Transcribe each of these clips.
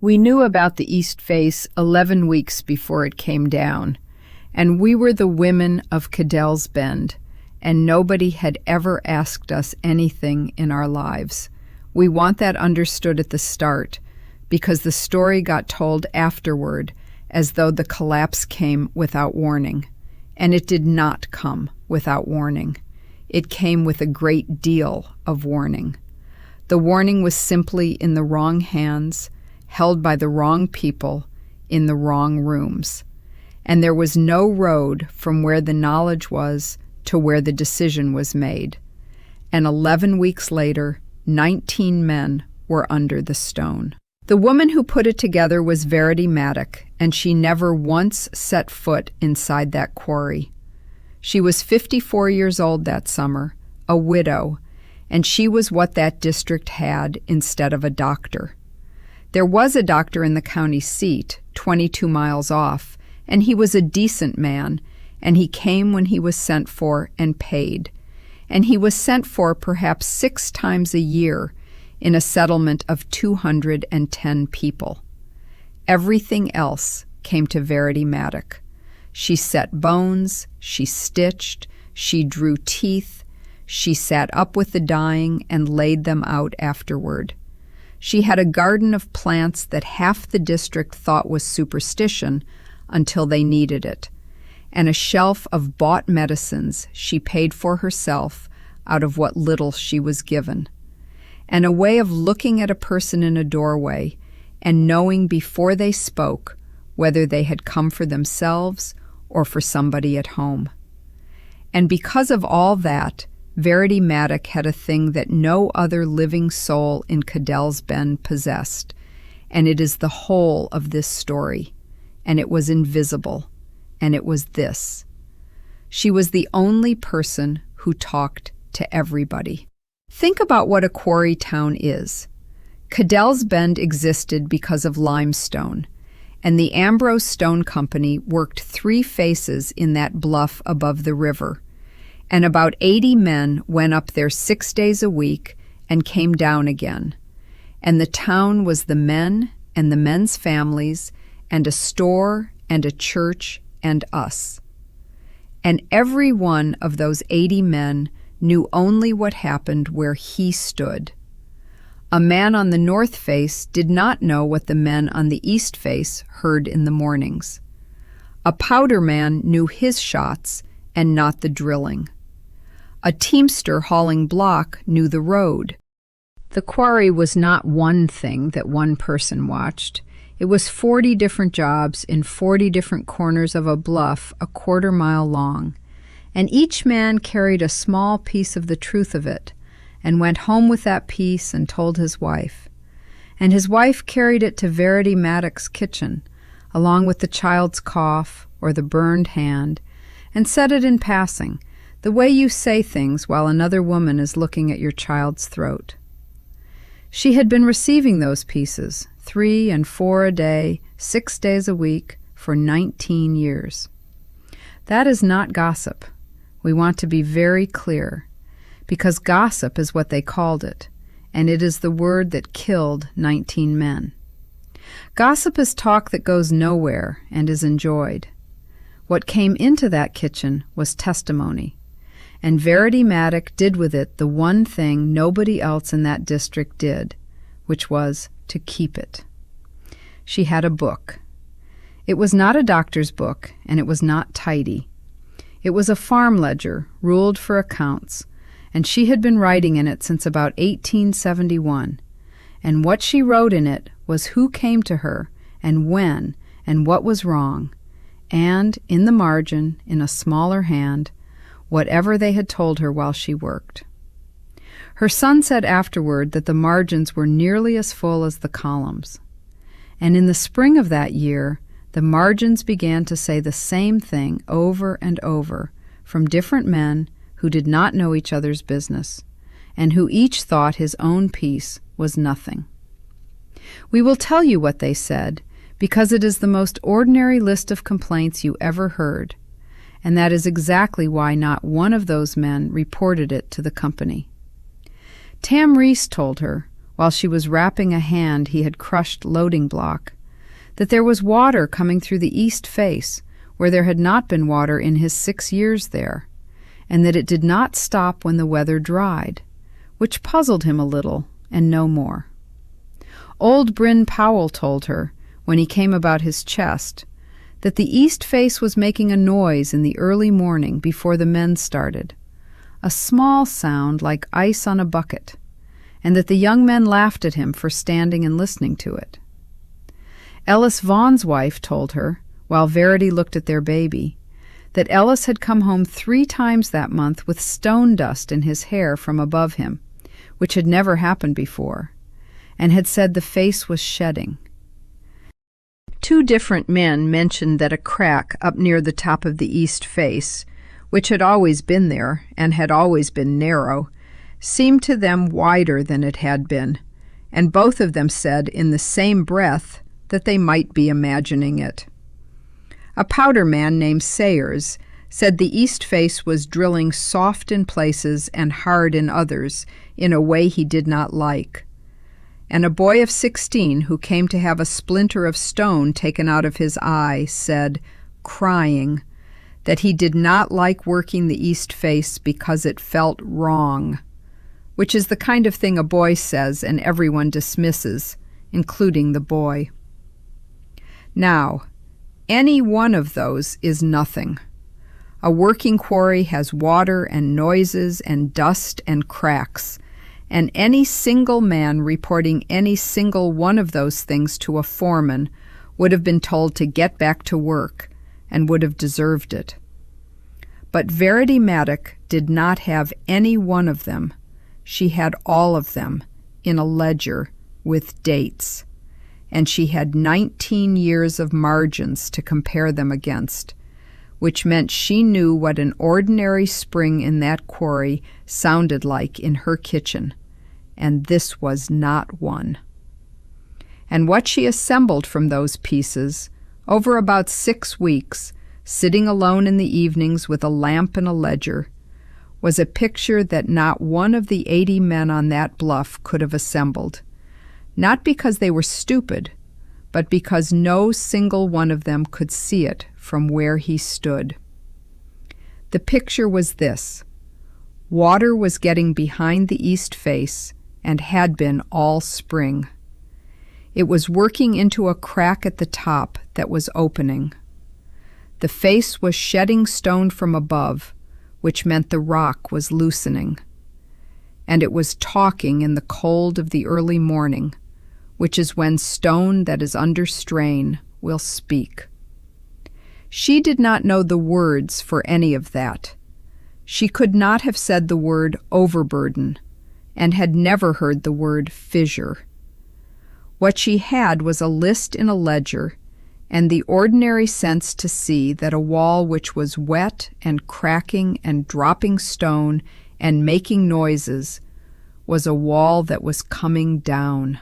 We knew about the east face 11 weeks before it came down, and we were the women of Cadell's Bend, and nobody had ever asked us anything in our lives. We want that understood at the start, because the story got told afterward as though the collapse came without warning. And it did not come without warning. It came with a great deal of warning. The warning was simply in the wrong hands, held by the wrong people, in the wrong rooms. And there was no road from where the knowledge was to where the decision was made. And 11 weeks later, 19 men were under the stone. The woman who put it together was Verity Mattock, and she never once set foot inside that quarry. She was 54 years old that summer, a widow, and she was what that district had instead of a doctor. There was a doctor in the county seat, 22 miles off, and he was a decent man, and he came when he was sent for and paid. And he was sent for perhaps 6 times a year in a settlement of 210 people. Everything else came to Verity Mattock. She set bones, she stitched, she drew teeth, she sat up with the dying and laid them out afterward. She had a garden of plants that half the district thought was superstition until they needed it, and a shelf of bought medicines she paid for herself out of what little she was given, and a way of looking at a person in a doorway and knowing before they spoke whether they had come for themselves or for somebody at home. And because of all that, Verity Mattock had a thing that no other living soul in Cadell's Bend possessed, and it is the whole of this story, and it was invisible, and it was this. She was the only person who talked to everybody. Think about what a quarry town is. Cadell's Bend existed because of limestone, and the Ambrose Stone Company worked 3 faces in that bluff above the river, and about 80 men went up there 6 days a week and came down again. And the town was the men and the men's families and a store and a church and us. And every one of those 80 men knew only what happened where he stood. A man on the north face did not know what the men on the east face heard in the mornings. A powder man knew his shots and not the drilling. A teamster hauling block knew the road. The quarry was not one thing that one person watched. It was 40 different jobs in 40 different corners of a bluff a quarter-mile long, and each man carried a small piece of the truth of it and went home with that piece and told his wife. And his wife carried it to Verity Mattock's kitchen, along with the child's cough or the burned hand, and said it in passing, the way you say things while another woman is looking at your child's throat. She had been receiving those pieces, 3 and 4 a day, 6 days a week, for 19 years. That is not gossip. We want to be very clear, because gossip is what they called it, and it is the word that killed 19 men. Gossip is talk that goes nowhere and is enjoyed. What came into that kitchen was testimony, and Verity Mattock did with it the one thing nobody else in that district did, which was to keep it. She had a book. It was not a doctor's book, and it was not tidy. It was a farm ledger, ruled for accounts, and she had been writing in it since about 1871, and what she wrote in it was who came to her, and when, and what was wrong, and, in the margin, in a smaller hand, whatever they had told her while she worked. Her son said afterward that the margins were nearly as full as the columns. And in the spring of that year, the margins began to say the same thing over and over from different men who did not know each other's business, and who each thought his own piece was nothing. We will tell you what they said, because it is the most ordinary list of complaints you ever heard, and that is exactly why not one of those men reported it to the company. Tam Reese told her, while she was wrapping a hand he had crushed loading block, that there was water coming through the east face where there had not been water in his 6 years there, and that it did not stop when the weather dried, which puzzled him a little, and no more. Old Bryn Powell told her, when he came about his chest, that the east face was making a noise in the early morning before the men started, a small sound like ice on a bucket, and that the young men laughed at him for standing and listening to it. Ellis Vaughan's wife told her, while Verity looked at their baby, that Ellis had come home 3 times that month with stone dust in his hair from above him, which had never happened before, and had said the face was shedding. 2 different men mentioned that a crack up near the top of the east face, which had always been there and had always been narrow, seemed to them wider than it had been, and both of them said in the same breath that they might be imagining it. A powder man named Sayers said the east face was drilling soft in places and hard in others in a way he did not like. And a boy of 16 who came to have a splinter of stone taken out of his eye said, crying, that he did not like working the east face because it felt wrong, which is the kind of thing a boy says and everyone dismisses, including the boy. Now, any one of those is nothing. A working quarry has water and noises and dust and cracks, and any single man reporting any single one of those things to a foreman would have been told to get back to work and would have deserved it. But Verity Mattock did not have any one of them. She had all of them in a ledger with dates, and she had 19 years of margins to compare them against, which meant she knew what an ordinary spring in that quarry sounded like in her kitchen, and this was not one. And what she assembled from those pieces, over about 6 weeks, sitting alone in the evenings with a lamp and a ledger, was a picture that not one of the 80 men on that bluff could have assembled, not because they were stupid, but because no single one of them could see it from where he stood. The picture was this: water was getting behind the east face and had been all spring. It was working into a crack at the top that was opening. The face was shedding stone from above, which meant the rock was loosening. And it was talking in the cold of the early morning, which is when stone that is under strain will speak. She did not know the words for any of that. She could not have said the word overburden, and had never heard the word fissure. What she had was a list in a ledger, and the ordinary sense to see that a wall which was wet and cracking and dropping stone and making noises was a wall that was coming down.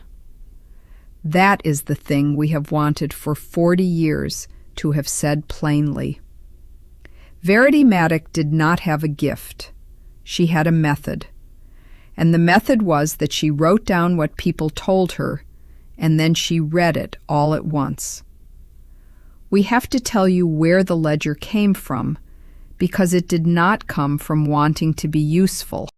That is the thing we have wanted for 40 years to have said plainly. Verity Mattock did not have a gift. She had a method. And the method was that she wrote down what people told her, and then she read it all at once. We have to tell you where the ledger came from, because it did not come from wanting to be useful.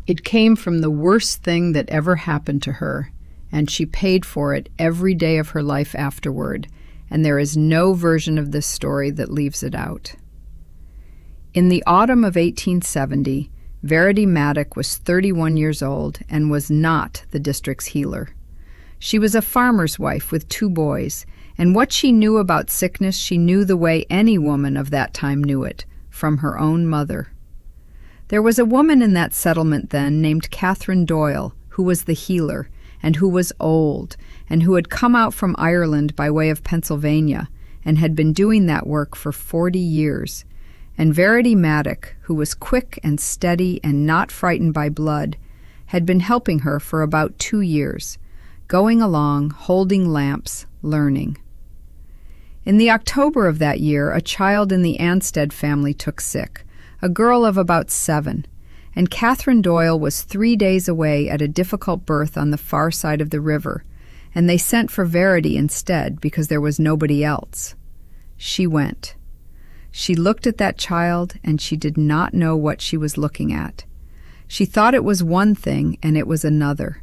It came from the worst thing that ever happened to her, and she paid for it every day of her life afterward, and there is no version of this story that leaves it out. In the autumn of 1870, Verity Mattock was 31 years old and was not the district's healer. She was a farmer's wife with 2 boys, and what she knew about sickness she knew the way any woman of that time knew it, from her own mother. There was a woman in that settlement then named Catherine Doyle, who was the healer, and who was old, and who had come out from Ireland by way of Pennsylvania, and had been doing that work for 40 years. And Verity Mattock, who was quick and steady and not frightened by blood, had been helping her for about 2 years, going along, holding lamps, learning. In the October of that year, a child in the Anstead family took sick, a girl of about 7, and Catherine Doyle was 3 days away at a difficult birth on the far side of the river, and they sent for Verity instead because there was nobody else. She went. She looked at that child, and she did not know what she was looking at. She thought it was one thing, and it was another.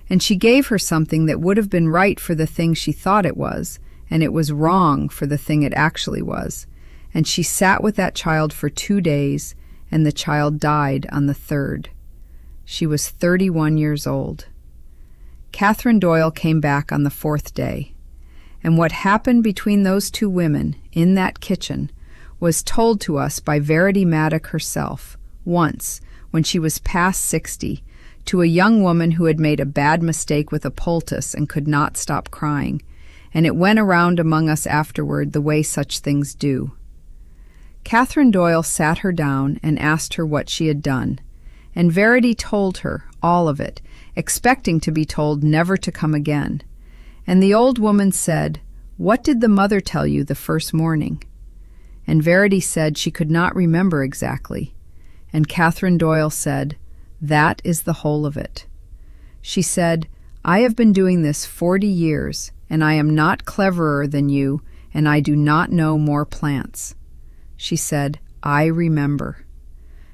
And she gave her something that would have been right for the thing she thought it was, and it was wrong for the thing it actually was. And she sat with that child for 2 days, and the child died on the 3rd. She was 31 years old. Catherine Doyle came back on the 4th day. And what happened between those two women in that kitchen was told to us by Verity Mattock herself, once, when she was past 60, to a young woman who had made a bad mistake with a poultice and could not stop crying, and it went around among us afterward the way such things do. Catherine Doyle sat her down and asked her what she had done, and Verity told her all of it, expecting to be told never to come again. And the old woman said, "What did the mother tell you the first morning?" And Verity said she could not remember exactly. And Catherine Doyle said, "That is the whole of it." She said, "I have been doing this 40 years, and I am not cleverer than you, and I do not know more plants." She said, "I remember."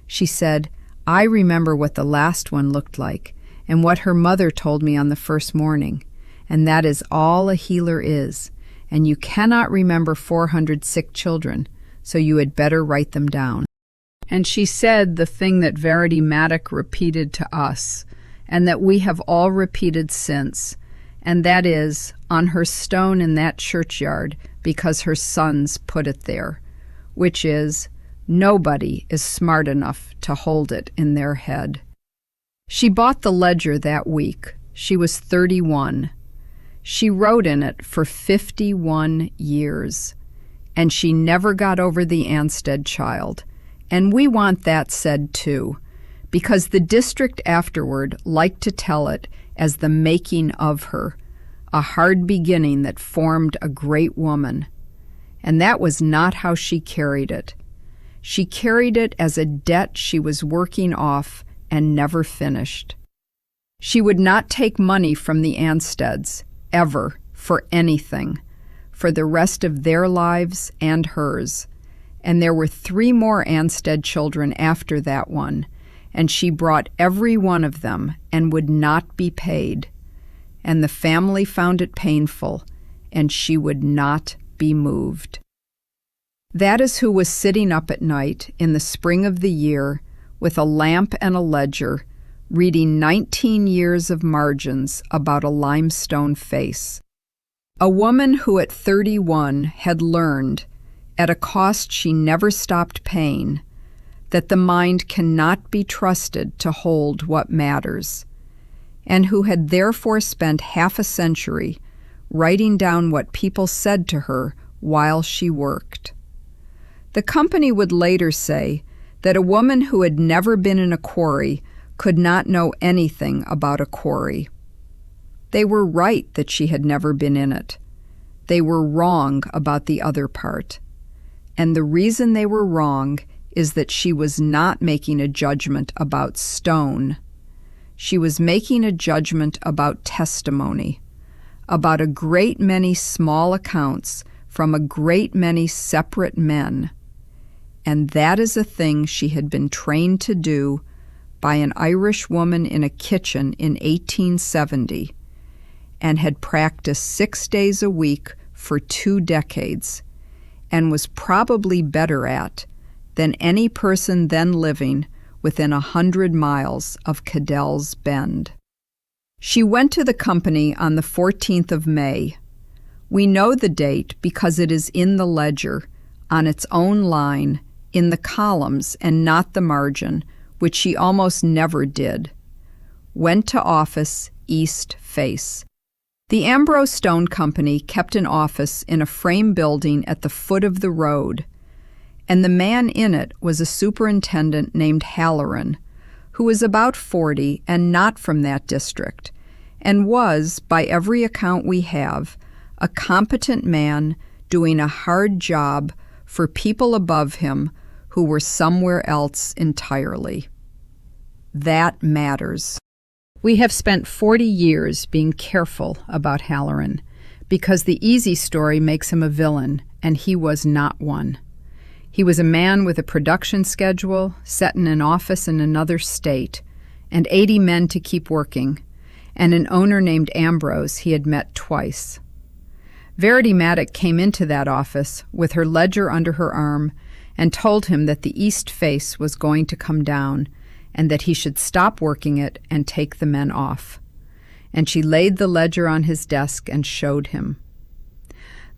She said, "I remember what the last one looked like, and what her mother told me on the first morning, and that is all a healer is, and you cannot remember 400 sick children, so you had better write them down." And she said the thing that Verity Mattock repeated to us, and that we have all repeated since, and that is, on her stone in that churchyard, because her sons put it there, which is, nobody is smart enough to hold it in their head. She bought the ledger that week. She was 31. She wrote in it for 51 years, and she never got over the Anstead child. And we want that said too, because the district afterward liked to tell it as the making of her, a hard beginning that formed a great woman. And that was not how she carried it. She carried it as a debt she was working off and never finished. She would not take money from the Ansteads, ever, for anything, for the rest of their lives and hers. And there were 3 more Anstead children after that one, and she brought every one of them and would not be paid. And the family found it painful, and she would not be moved. That is who was sitting up at night in the spring of the year with a lamp and a ledger, reading 19 years of margins about a limestone face. A woman who at 31 had learned, at a cost she never stopped paying, that the mind cannot be trusted to hold what matters, and who had therefore spent half a century writing down what people said to her while she worked. The company would later say that a woman who had never been in a quarry could not know anything about a quarry. They were right that she had never been in it. They were wrong about the other part. And the reason they were wrong is that she was not making a judgment about stone. She was making a judgment about testimony, about a great many small accounts from a great many separate men. And that is a thing she had been trained to do by an Irish woman in a kitchen in 1870, and had practiced 6 days a week for 2 decades, and was probably better at than any person then living within 100 miles of Cadell's Bend. She went to the company on the 14th of May. We know the date because it is in the ledger, on its own line, in the columns and not the margin, which she almost never did. Went to office, east face. The Ambrose Stone Company kept an office in a frame building at the foot of the road, and the man in it was a superintendent named Halloran, who was about 40 and not from that district, and was, by every account we have, a competent man doing a hard job for people above him who were somewhere else entirely. That matters. We have spent 40 years being careful about Halloran, because the easy story makes him a villain, and he was not one. He was a man with a production schedule, set in an office in another state, and 80 men to keep working, and an owner named Ambrose he had met twice. Verity Mattock came into that office with her ledger under her arm and told him that the east face was going to come down and that he should stop working it and take the men off. And she laid the ledger on his desk and showed him.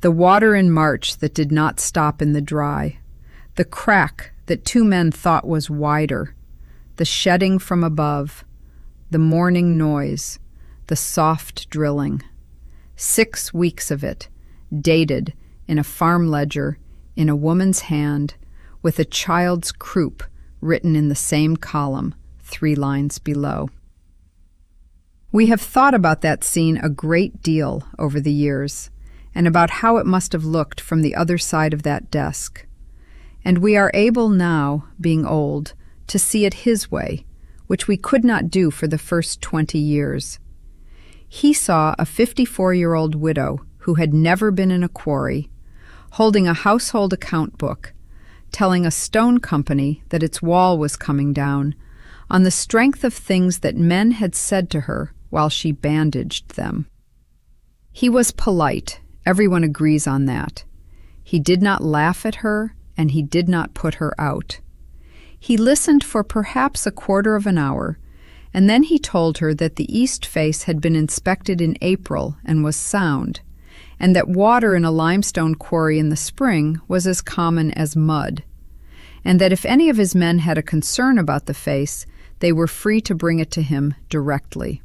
The water in March that did not stop in the dry, the crack that 2 men thought was wider, the shedding from above, the morning noise, the soft drilling. 6 weeks of it, dated in a farm ledger, in a woman's hand, with a child's croup written in the same column, 3 lines below. We have thought about that scene a great deal over the years, and about how it must have looked from the other side of that desk. And we are able now, being old, to see it his way, which we could not do for the first 20 years. He saw a 54-year-old widow who had never been in a quarry, holding a household account book, telling a stone company that its wall was coming down, on the strength of things that men had said to her while she bandaged them. He was polite, everyone agrees on that. He did not laugh at her, and he did not put her out. He listened for perhaps a quarter of an hour, and then he told her that the east face had been inspected in April and was sound, and that water in a limestone quarry in the spring was as common as mud, and that if any of his men had a concern about the face, they were free to bring it to him directly.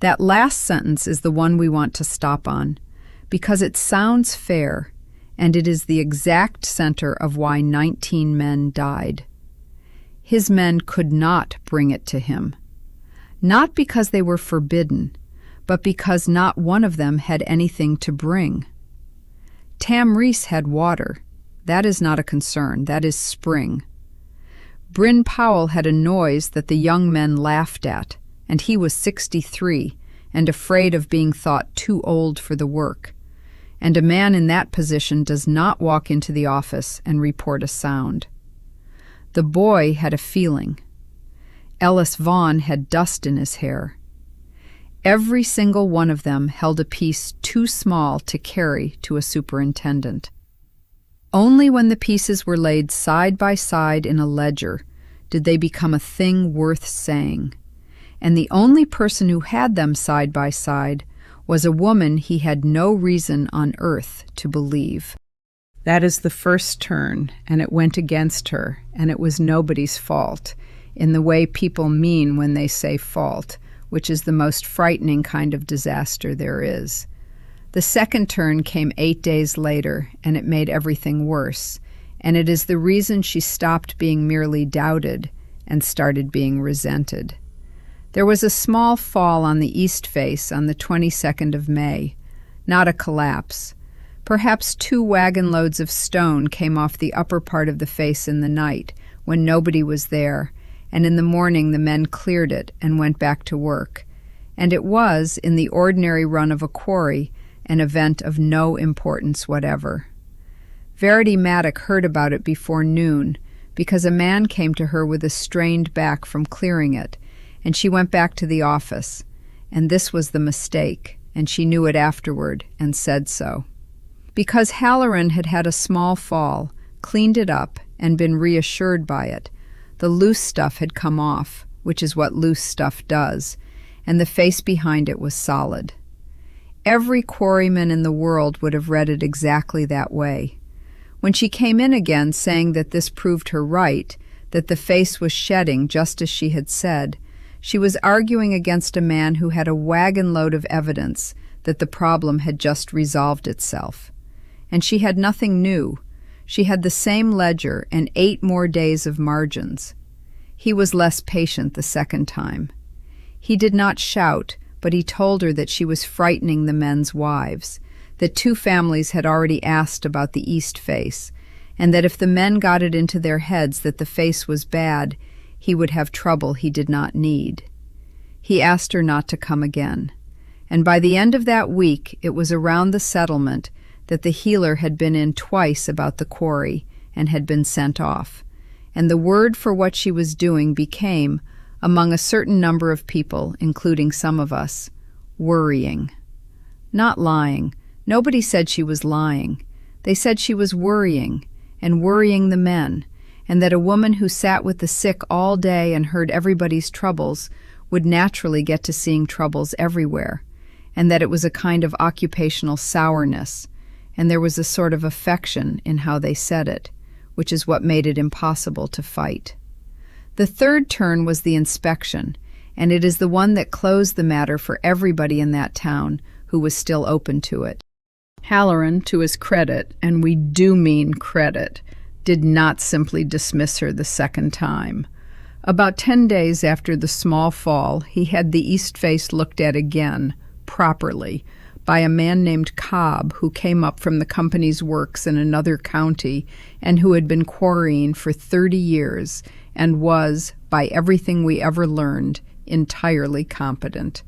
That last sentence is the one we want to stop on, because it sounds fair, and it is the exact center of why 19 men died. His men could not bring it to him, not because they were forbidden, but because not one of them had anything to bring. Tam Reese had water. That is not a concern, that is spring. Bryn Powell had a noise that the young men laughed at, and he was 63 and afraid of being thought too old for the work. And a man in that position does not walk into the office and report a sound. The boy had a feeling. Ellis Vaughn had dust in his hair. Every single one of them held a piece too small to carry to a superintendent. Only when the pieces were laid side by side in a ledger did they become a thing worth saying, and the only person who had them side by side was a woman he had no reason on earth to believe. That is the first turn, and it went against her, and it was nobody's fault, in the way people mean when they say fault, which is the most frightening kind of disaster there is. The second turn came 8 days later, and it made everything worse, and it is the reason she stopped being merely doubted and started being resented. There was a small fall on the east face on the 22nd of May, not a collapse. Perhaps 2 wagon loads of stone came off the upper part of the face in the night, when nobody was there, and in the morning the men cleared it and went back to work. And it was, in the ordinary run of a quarry, an event of no importance whatever. Verity Mattock heard about it before noon, because a man came to her with a strained back from clearing it, and she went back to the office, and this was the mistake, and she knew it afterward, and said so. Because Halloran had had a small fall, cleaned it up, and been reassured by it, the loose stuff had come off, which is what loose stuff does, and the face behind it was solid. Every quarryman in the world would have read it exactly that way. When she came in again saying that this proved her right, that the face was shedding just as she had said, she was arguing against a man who had a wagon load of evidence that the problem had just resolved itself. And she had nothing new. She had the same ledger and 8 more days of margins. He was less patient the second time. He did not shout, but he told her that she was frightening the men's wives, that 2 families had already asked about the east face, and that if the men got it into their heads that the face was bad, he would have trouble he did not need. He asked her not to come again. And by the end of that week, it was around the settlement that the healer had been in twice about the quarry and had been sent off. And the word for what she was doing became, among a certain number of people, including some of us, worrying. Not lying. Nobody said she was lying. They said she was worrying, and worrying the men, and that a woman who sat with the sick all day and heard everybody's troubles would naturally get to seeing troubles everywhere, and that it was a kind of occupational sourness, and there was a sort of affection in how they said it, which is what made it impossible to fight. The third turn was the inspection, and it is the one that closed the matter for everybody in that town who was still open to it. Halloran, to his credit, and we do mean credit, did not simply dismiss her the second time. About 10 days after the small fall, he had the east face looked at again, properly, by a man named Cobb, who came up from the company's works in another county and who had been quarrying for 30 years and was, by everything we ever learned, entirely competent.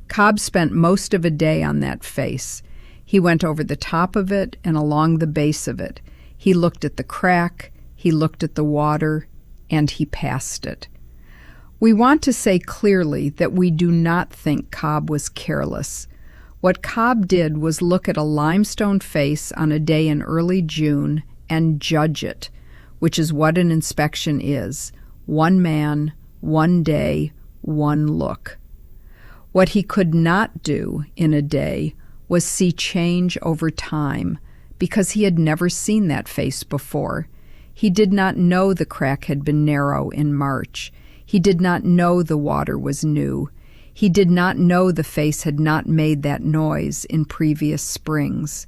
Cobb spent most of a day on that face. He went over the top of it and along the base of it. He looked at the crack, he looked at the water, and he passed it. We want to say clearly that we do not think Cobb was careless. What Cobb did was look at a limestone face on a day in early June and judge it, which is what an inspection is: one man, one day, one look. What he could not do in a day was see change over time, because he had never seen that face before. He did not know the crack had been narrow in March. He did not know the water was new. He did not know the face had not made that noise in previous springs.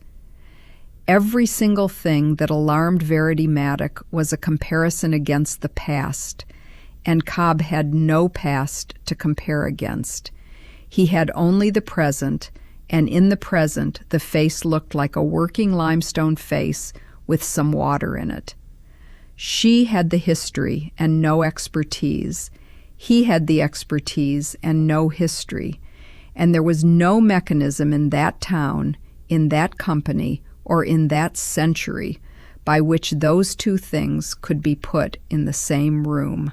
Every single thing that alarmed Verity Mattock was a comparison against the past, and Cobb had no past to compare against. He had only the present, and in the present the face looked like a working limestone face with some water in it. She had the history and no expertise. He had the expertise and no history. And there was no mechanism in that town, in that company, or in that century by which those two things could be put in the same room.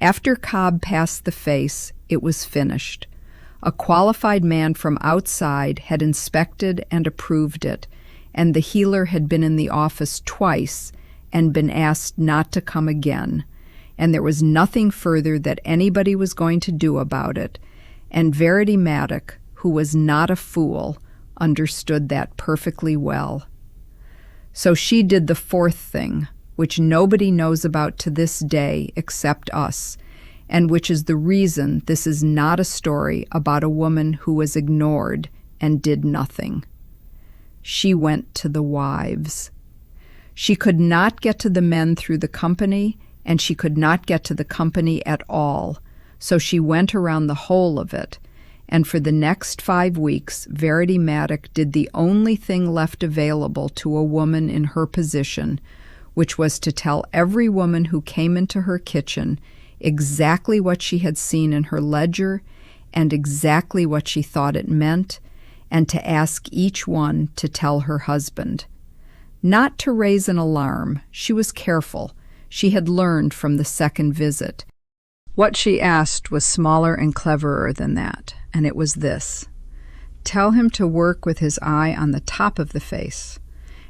After Cobb passed the face, it was finished. A qualified man from outside had inspected and approved it, and the healer had been in the office twice and been asked not to come again, and there was nothing further that anybody was going to do about it, and Verity Mattock, who was not a fool, understood that perfectly well. So she did the fourth thing, which nobody knows about to this day except us, and which is the reason this is not a story about a woman who was ignored and did nothing. She went to the wives. She could not get to the men through the company, and she could not get to the company at all, so she went around the whole of it, and for the next 5 weeks Verity Mattock did the only thing left available to a woman in her position, which was to tell every woman who came into her kitchen exactly what she had seen in her ledger and exactly what she thought it meant, and to ask each one to tell her husband. Not to raise an alarm. She was careful. She had learned from the second visit. What she asked was smaller and cleverer than that, and it was this: tell him to work with his eye on the top of the face,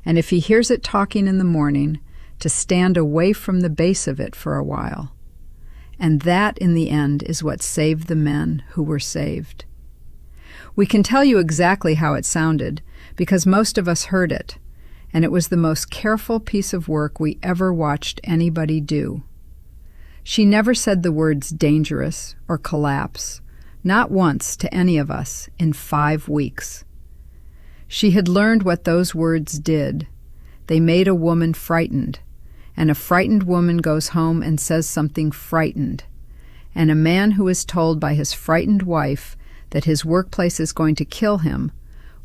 and if he hears it talking in the morning, to stand away from the base of it for a while. And that, in the end, is what saved the men who were saved. We can tell you exactly how it sounded, because most of us heard it, and it was the most careful piece of work we ever watched anybody do. She never said the words dangerous or collapse, not once to any of us in 5 weeks. She had learned what those words did. They made a woman frightened, and a frightened woman goes home and says something frightened, and a man who is told by his frightened wife that his workplace is going to kill him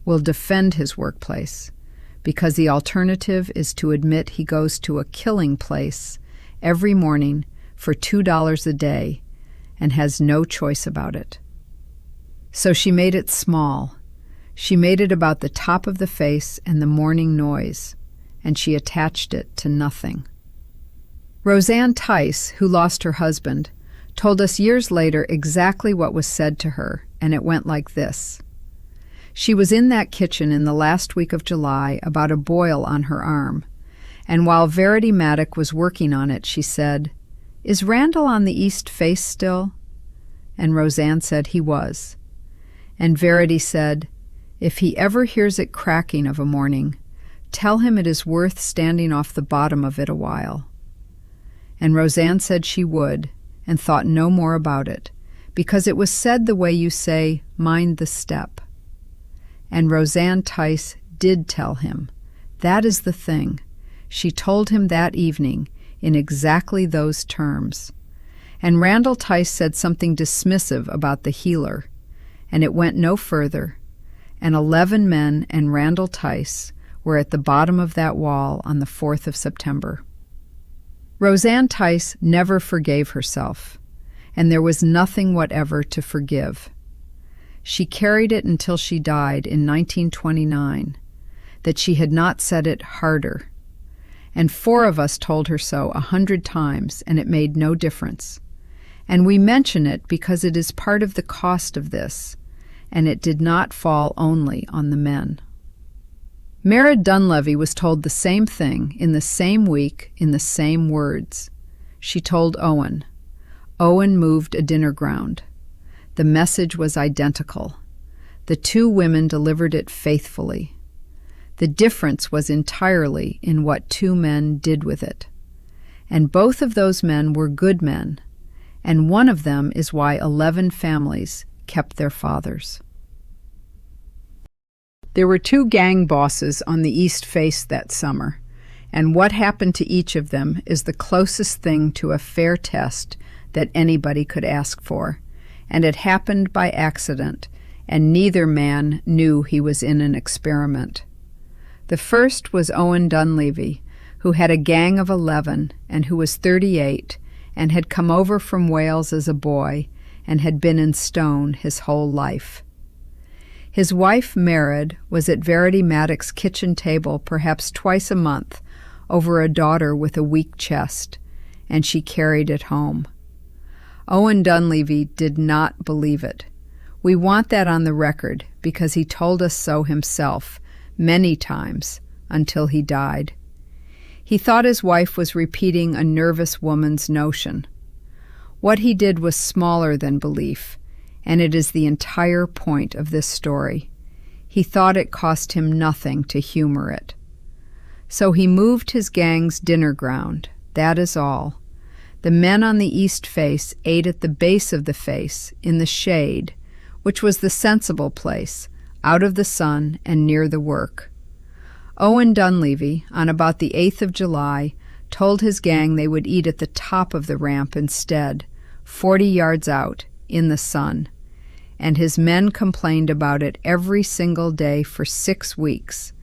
will defend his workplace, because the alternative is to admit he goes to a killing place every morning for $2 a day and has no choice about it. So she made it small. She made it about the top of the face and the morning noise, and she attached it to nothing. Roseanne Tice, who lost her husband, told us years later exactly what was said to her, and it went like this. She was in that kitchen in the last week of July about a boil on her arm, and while Verity Mattock was working on it, she said, "Is Randall on the east face still?" And Roseanne said he was. And Verity said, "If he ever hears it cracking of a morning, tell him it is worth standing off the bottom of it a while." And Roseanne said she would, and thought no more about it, because it was said the way you say, "Mind the step." And Roseanne Tice did tell him. That is the thing. She told him that evening in exactly those terms. And Randall Tice said something dismissive about the healer, and it went no further, and 11 men and Randall Tice were at the bottom of that wall on the 4th of September. Roseanne Tice never forgave herself, and there was nothing whatever to forgive. She carried it until she died in 1929, that she had not said it harder. And 4 of us told her so 100 times, and it made no difference. And we mention it because it is part of the cost of this, and it did not fall only on the men. Mara Dunleavy was told the same thing in the same week in the same words. She told Owen. Owen moved a dinner ground. The message was identical. The 2 women delivered it faithfully. The difference was entirely in what 2 men did with it. And both of those men were good men, and one of them is why 11 families kept their fathers. There were 2 gang bosses on the East Face that summer, and what happened to each of them is the closest thing to a fair test that anybody could ask for, and it happened by accident, and neither man knew he was in an experiment. The first was Owen Dunleavy, who had a gang of 11 and who was 38 and had come over from Wales as a boy and had been in Stone his whole life. His wife, Merritt, was at Verity Mattock's kitchen table perhaps twice a month over a daughter with a weak chest, and she carried it home. Owen Dunleavy did not believe it. We want that on the record because he told us so himself many times until he died. He thought his wife was repeating a nervous woman's notion. What he did was smaller than belief, and it is the entire point of this story. He thought it cost him nothing to humor it. So he moved his gang's dinner ground, that is all. The men on the East Face ate at the base of the face, in the shade, which was the sensible place, out of the sun and near the work. Owen Dunleavy, on about the 8th of July, told his gang they would eat at the top of the ramp instead, 40 yards out, in the sun. And his men complained about it every single day for 6 weeks.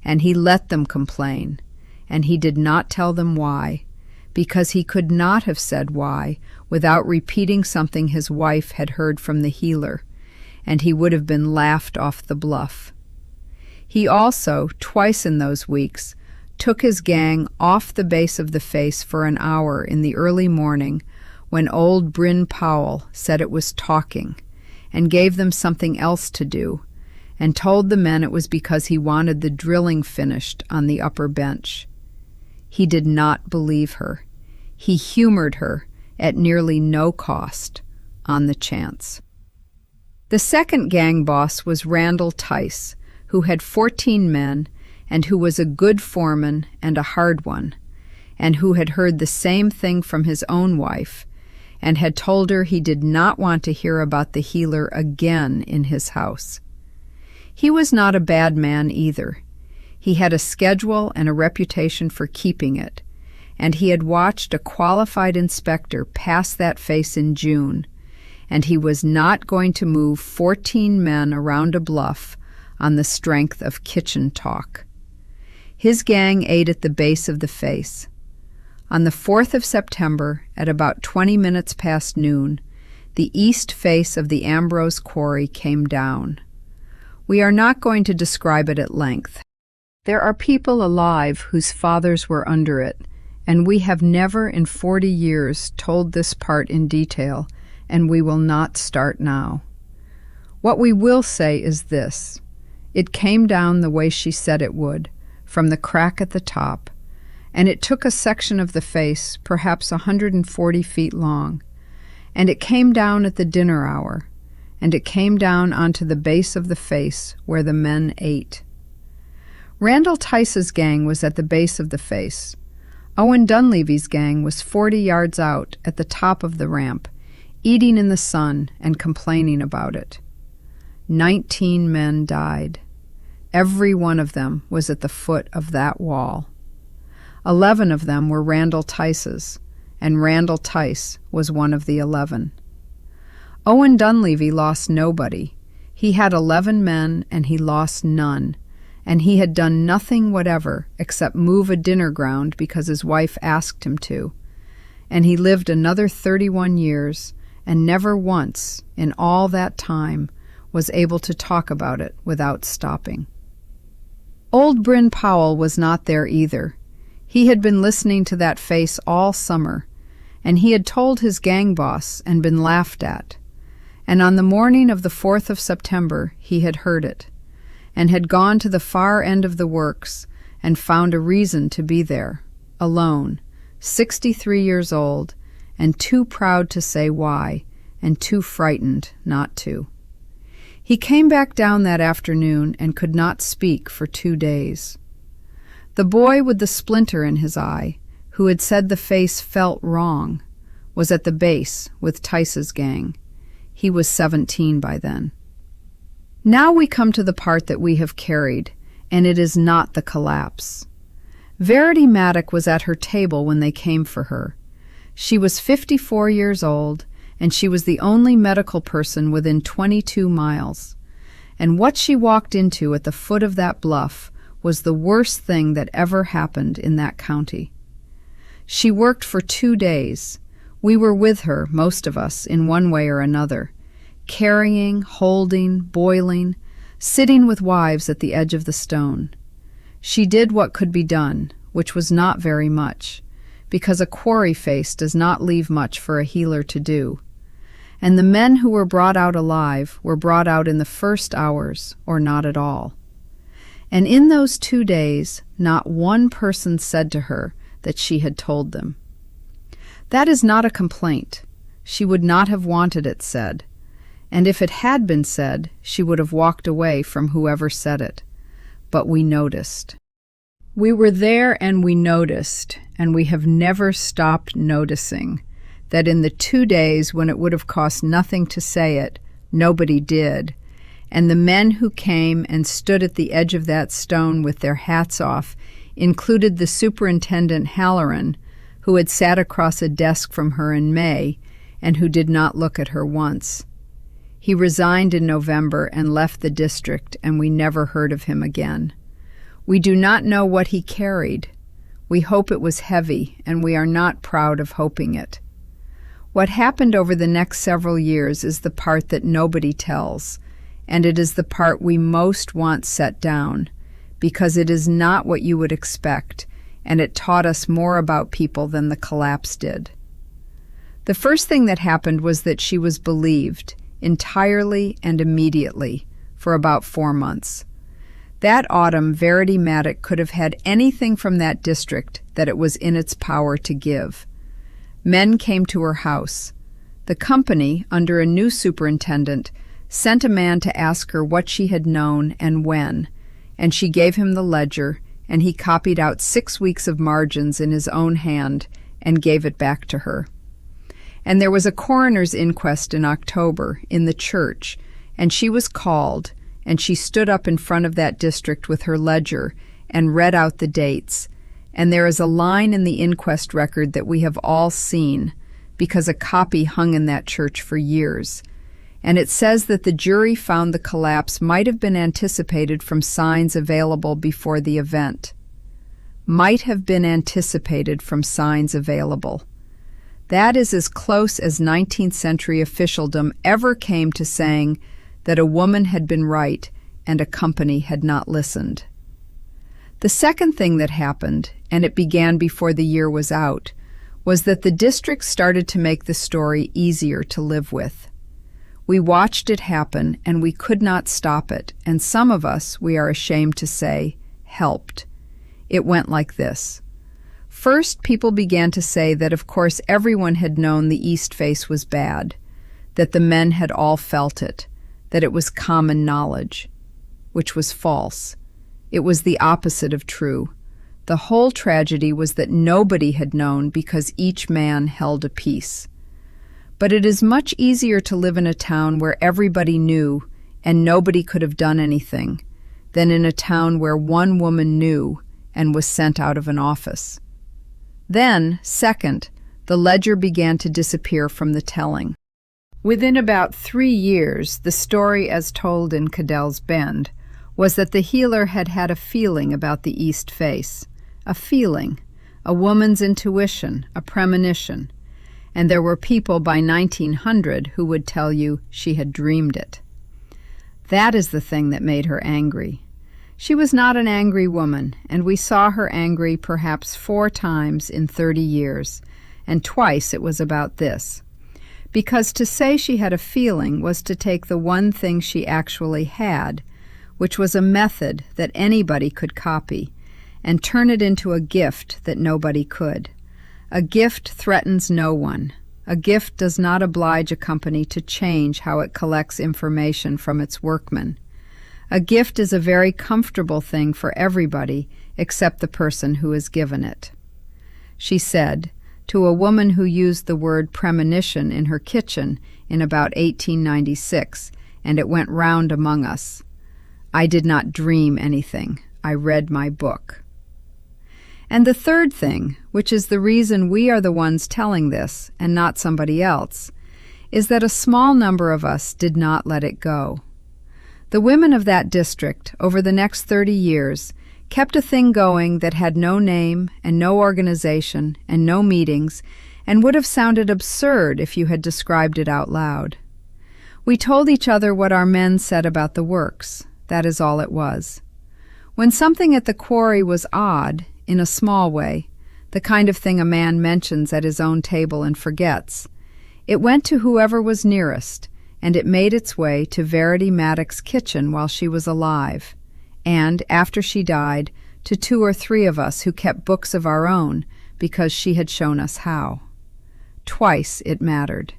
And he let them complain, and he did not tell them why, because he could not have said why without repeating something his wife had heard from the healer, and he would have been laughed off the bluff. He also, twice in those weeks, took his gang off the base of the face for an hour in the early morning when old Bryn Powell said it was talking, and gave them something else to do, and told the men it was because he wanted the drilling finished on the upper bench. He did not believe her. He humored her at nearly no cost, on the chance. The second gang boss was Randall Tice, who had 14 men and who was a good foreman and a hard one, and who had heard the same thing from his own wife, and had told her he did not want to hear about the healer again in his house. He was not a bad man either. He had a schedule and a reputation for keeping it, and he had watched a qualified inspector pass that face in June, and he was not going to move 14 men around a bluff on the strength of kitchen talk. His gang ate at the base of the face. On the 4th of September, at about 20 minutes past noon, the east face of the Ambrose Quarry came down. We are not going to describe it at length. There are people alive whose fathers were under it, and we have never in 40 years told this part in detail, and we will not start now. What we will say is this. It came down the way she said it would, from the crack at the top, and it took a section of the face, perhaps 140 feet long, and it came down at the dinner hour, and it came down onto the base of the face where the men ate. Randall Tice's gang was at the base of the face. Owen Dunleavy's gang was 40 yards out at the top of the ramp, eating in the sun and complaining about it. 19 men died. Every one of them was at the foot of that wall. 11 of them were Randall Tice's, and Randall Tice was one of the 11. Owen Dunleavy lost nobody. He had 11 men and he lost none, and he had done nothing whatever except move a dinner ground because his wife asked him to. And he lived another 31 years and never once in all that time was able to talk about it without stopping. Old Bryn Powell was not there either. He had been listening to that face all summer, and he had told his gang boss and been laughed at. And on the morning of the 4th of September he had heard it, and had gone to the far end of the works and found a reason to be there, alone, 63 years old, and too proud to say why, and too frightened not to. He came back down that afternoon and could not speak for 2 days. The boy with the splinter in his eye, who had said the face felt wrong, was at the base with Tice's gang. He was 17 by then. Now we come to the part that we have carried, and it is not the collapse. Verity Mattock was at her table when they came for her. She was 54 years old, and she was the only medical person within 22 miles. And what she walked into at the foot of that bluff was the worst thing that ever happened in that county. She worked for 2 days. We were with her, most of us, in one way or another, carrying, holding, boiling, sitting with wives at the edge of the stone. She did what could be done, which was not very much, because a quarry face does not leave much for a healer to do. And the men who were brought out alive were brought out in the first hours, or not at all. And in those 2 days, not one person said to her that she had told them. That is not a complaint. She would not have wanted it said. And if it had been said, she would have walked away from whoever said it. But we noticed. We were there and we noticed, and we have never stopped noticing, that in the 2 days when it would have cost nothing to say it, nobody did. And the men who came and stood at the edge of that stone with their hats off included the superintendent Halloran, who had sat across a desk from her in May and who did not look at her once. He resigned in November and left the district, and we never heard of him again. We do not know what he carried. We hope it was heavy, and we are not proud of hoping it. What happened over the next several years is the part that nobody tells, and it is the part we most want set down, because it is not what you would expect, and it taught us more about people than the collapse did. The first thing that happened was that she was believed, entirely and immediately, for about 4 months. That autumn, Verity Mattock could have had anything from that district that it was in its power to give. Men came to her house. The company, under a new superintendent, sent a man to ask her what she had known and when, and she gave him the ledger, and he copied out 6 weeks of margins in his own hand and gave it back to her. And there was a coroner's inquest in October in the church, and she was called, and she stood up in front of that district with her ledger and read out the dates. And there is a line in the inquest record that we have all seen, because a copy hung in that church for years. And it says that the jury found the collapse might have been anticipated from signs available before the event. might have been anticipated from signs available. That is as close as 19th century officialdom ever came to saying that a woman had been right and a company had not listened. The second thing that happened, and it began before the year was out, was that the district started to make the story easier to live with. We watched it happen, and we could not stop it, and some of us, we are ashamed to say, helped. It went like this. First, people began to say that of course everyone had known the East Face was bad, that the men had all felt it, that it was common knowledge, which was false. It was the opposite of true. The whole tragedy was that nobody had known because each man held a piece. But it is much easier to live in a town where everybody knew and nobody could have done anything than in a town where one woman knew and was sent out of an office. Then, second, the ledger began to disappear from the telling. Within about 3 years, the story as told in Cadell's Bend was that the healer had had a feeling about the East Face. A feeling, a woman's intuition, a premonition, and there were people by 1900 who would tell you she had dreamed it. That is the thing that made her angry. She was not an angry woman, and we saw her angry perhaps 4 times in 30 years, and twice it was about this. Because to say she had a feeling was to take the one thing she actually had, which was a method that anybody could copy, and turn it into a gift that nobody could. A gift threatens no one. A gift does not oblige a company to change how it collects information from its workmen. A gift is a very comfortable thing for everybody except the person who is given it. She said, to a woman who used the word premonition in her kitchen in about 1896, and it went round among us, "I did not dream anything. I read my book." And the third thing, which is the reason we are the ones telling this and not somebody else, is that a small number of us did not let it go. The women of that district, over the next 30 years, kept a thing going that had no name and no organization and no meetings and would have sounded absurd if you had described it out loud. We told each other what our men said about the works. That is all it was. When something at the quarry was odd, in a small way, the kind of thing a man mentions at his own table and forgets, it went to whoever was nearest, and it made its way to Verity Mattock's kitchen while she was alive, and, after she died, to 2 or 3 of us who kept books of our own because she had shown us how. Twice it mattered.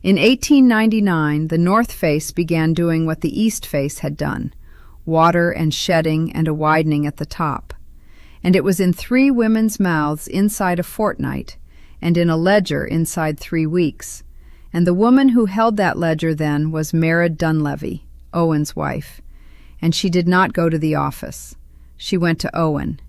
In 1899, the North Face began doing what the East Face had done, water and shedding and a widening at the top. And it was in 3 women's mouths inside a fortnight, and in a ledger inside 3 weeks. And the woman who held that ledger then was Mary Dunleavy, Owen's wife. And she did not go to the office. She went to Owen.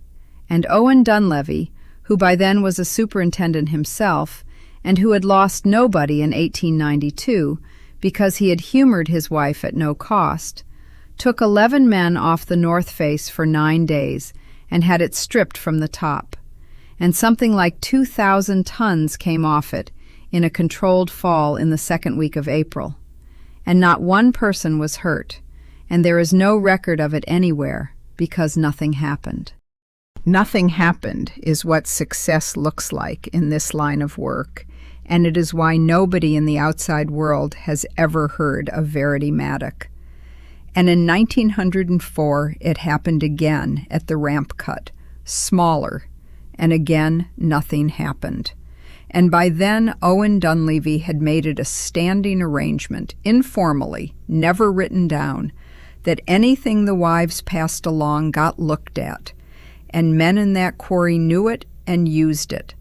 And Owen Dunleavy, who by then was a superintendent himself, and who had lost nobody in 1892 because he had humored his wife at no cost, took 11 men off the North Face for 9 days and had it stripped from the top. And something like 2,000 tons came off it in a controlled fall in the second week of April. And not one person was hurt, and there is no record of it anywhere because nothing happened. Nothing happened is what success looks like in this line of work, and it is why nobody in the outside world has ever heard of Verity Mattock. And in 1904, it happened again at the ramp cut, smaller, and again nothing happened. And by then, Owen Dunleavy had made it a standing arrangement, informally, never written down, that anything the wives passed along got looked at, and men in that quarry knew it and used it.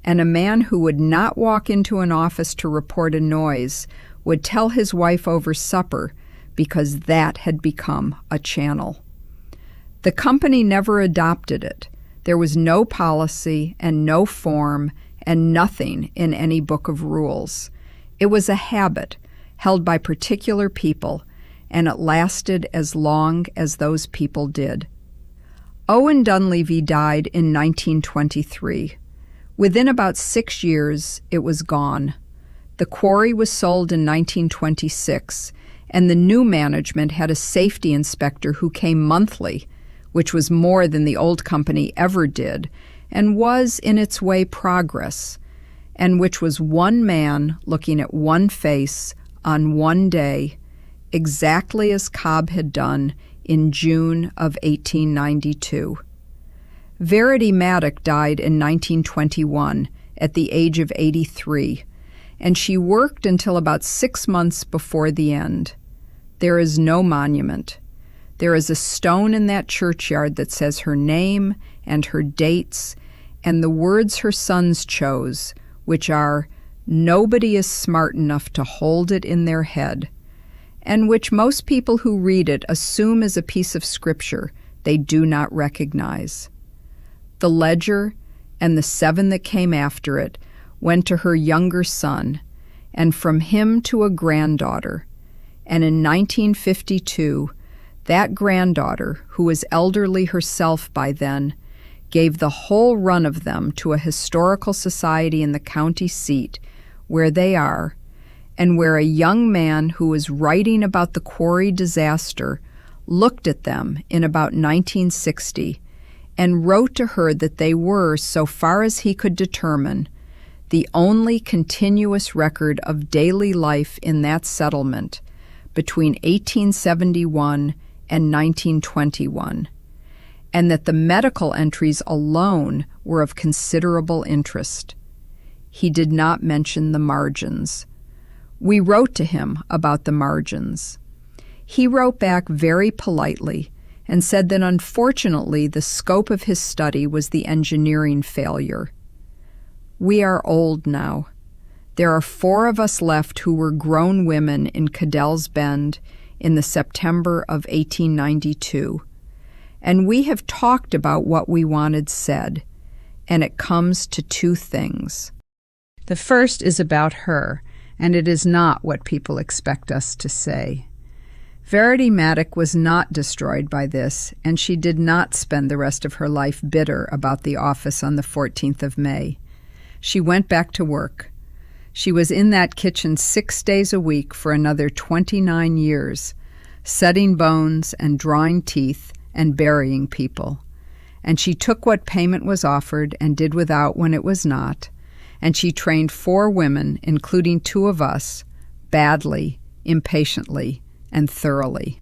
And a man who would not walk into an office to report a noise would tell his wife over supper because that had become a channel. The company never adopted it. There was no policy and no form and nothing in any book of rules. It was a habit held by particular people, and it lasted as long as those people did. Owen Dunleavy died in 1923. Within about 6 years, it was gone. The quarry was sold in 1926, and the new management had a safety inspector who came monthly, which was more than the old company ever did, and was, in its way, progress, and which was one man looking at one face on one day, exactly as Cobb had done in June of 1892. Verity Mattock died in 1921 at the age of 83, and she worked until about 6 months before the end. There is no monument. There is a stone in that churchyard that says her name and her dates and the words her sons chose, which are, "Nobody is smart enough to hold it in their head," and which most people who read it assume is a piece of scripture they do not recognize. The ledger and the 7 that came after it went to her younger son, and from him to a granddaughter, and in 1952, that granddaughter, who was elderly herself by then, gave the whole run of them to a historical society in the county seat, where they are, and where a young man who was writing about the Quarry disaster looked at them in about 1960 and wrote to her that they were, so far as he could determine, the only continuous record of daily life in that settlement between 1871 and 1921, and that the medical entries alone were of considerable interest. He did not mention the margins. We wrote to him about the margins. He wrote back very politely and said that unfortunately the scope of his study was the engineering failure. We are old now. There are 4 of us left who were grown women in Cadell's Bend in the September of 1892, and we have talked about what we wanted said, and it comes to 2 things. The first is about her, and it is not what people expect us to say. Verity Mattock was not destroyed by this, and she did not spend the rest of her life bitter about the office on the 14th of May. She went back to work. She was in that kitchen 6 days a week for another 29 years, setting bones and drawing teeth and burying people. And she took what payment was offered and did without when it was not, and she trained 4 women, including 2 of us, badly, impatiently, and thoroughly.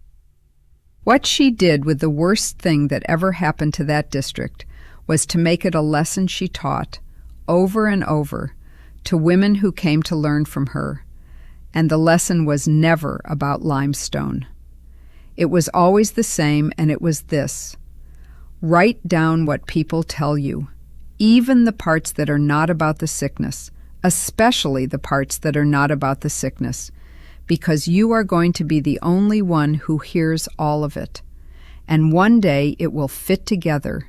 What she did with the worst thing that ever happened to that district was to make it a lesson she taught, over and over, to women who came to learn from her, and the lesson was never about limestone. It was always the same, and it was this: write down what people tell you, even the parts that are not about the sickness, especially the parts that are not about the sickness, because you are going to be the only one who hears all of it, and one day it will fit together,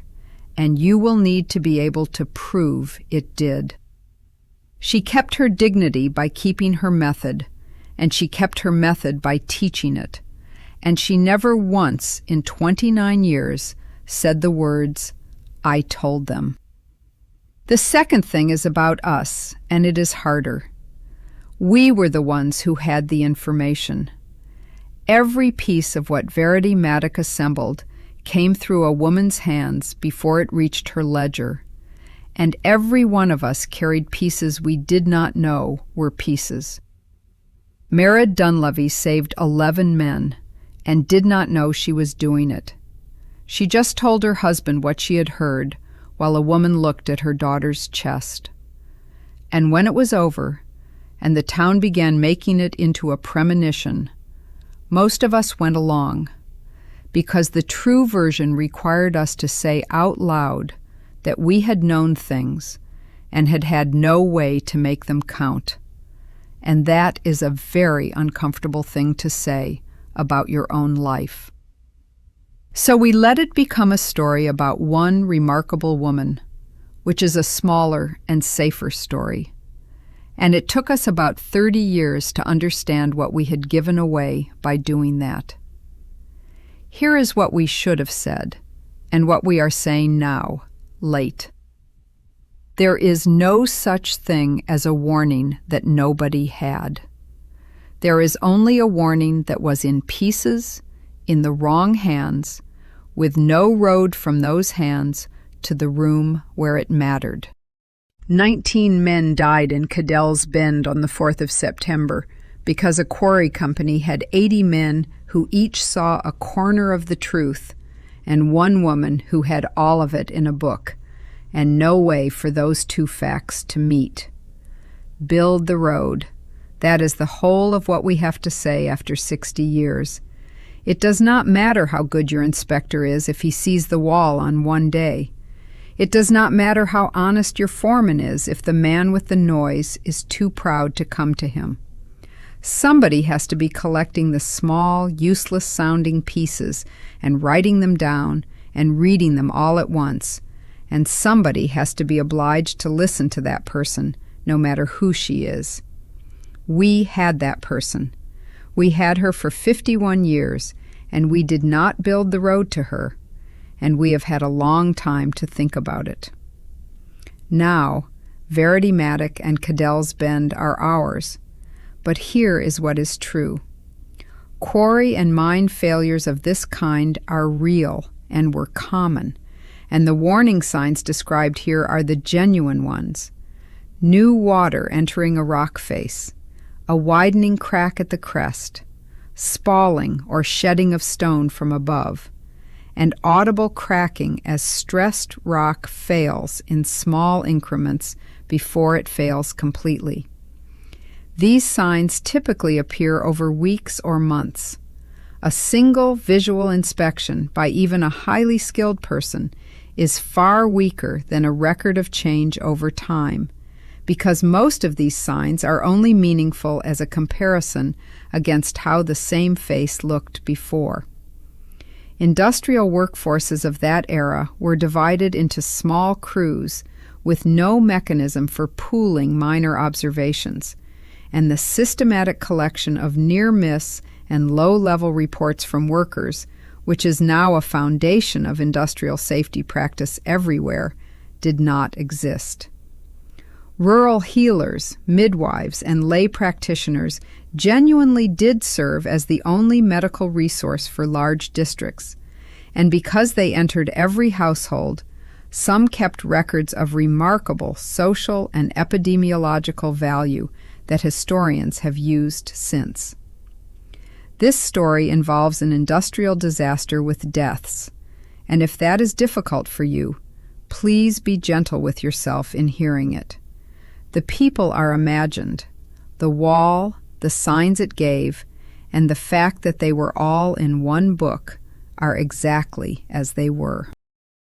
and you will need to be able to prove it did. She kept her dignity by keeping her method, and she kept her method by teaching it, and she never once in 29 years said the words, "I told them." The second thing is about us, and it is harder. We were the ones who had the information. Every piece of what Verity Mattock assembled came through a woman's hands before it reached her ledger, and every one of us carried pieces we did not know were pieces. Mara Dunleavy saved 11 men and did not know she was doing it. She just told her husband what she had heard while a woman looked at her daughter's chest. And when it was over, and the town began making it into a premonition, most of us went along, because the true version required us to say out loud that we had known things and had had no way to make them count. And that is a very uncomfortable thing to say about your own life. So we let it become a story about one remarkable woman, which is a smaller and safer story. And it took us about 30 years to understand what we had given away by doing that. Here is what we should have said, and what we are saying now, late. There is no such thing as a warning that nobody had. There is only a warning that was in pieces, in the wrong hands, with no road from those hands to the room where it mattered. 19 men died in Cadell's Bend on the 4th of September because a quarry company had 80 men who each saw a corner of the truth, and one woman who had all of it in a book, and no way for those two facts to meet. Build the road. That is the whole of what we have to say after 60 years. It does not matter how good your inspector is if he sees the wall on one day. It does not matter how honest your foreman is if the man with the noise is too proud to come to him. Somebody has to be collecting the small, useless-sounding pieces and writing them down and reading them all at once, and somebody has to be obliged to listen to that person, no matter who she is. We had that person. We had her for 51 years, and we did not build the road to her, and we have had a long time to think about it. Now, Verity Mattock and Cadell's Bend are ours, but here is what is true. Quarry and mine failures of this kind are real and were common, and the warning signs described here are the genuine ones. New water entering a rock face, a widening crack at the crest, spalling or shedding of stone from above, and audible cracking as stressed rock fails in small increments before it fails completely. These signs typically appear over weeks or months. A single visual inspection by even a highly skilled person is far weaker than a record of change over time, because most of these signs are only meaningful as a comparison against how the same face looked before. Industrial workforces of that era were divided into small crews with no mechanism for pooling minor observations, and the systematic collection of near-miss and low-level reports from workers, which is now a foundation of industrial safety practice everywhere, did not exist. Rural healers, midwives, and lay practitioners genuinely did serve as the only medical resource for large districts, and because they entered every household, some kept records of remarkable social and epidemiological value that historians have used since. This story involves an industrial disaster with deaths, and if that is difficult for you, please be gentle with yourself in hearing it. The people are imagined, the wall, the signs it gave, and the fact that they were all in one book are exactly as they were.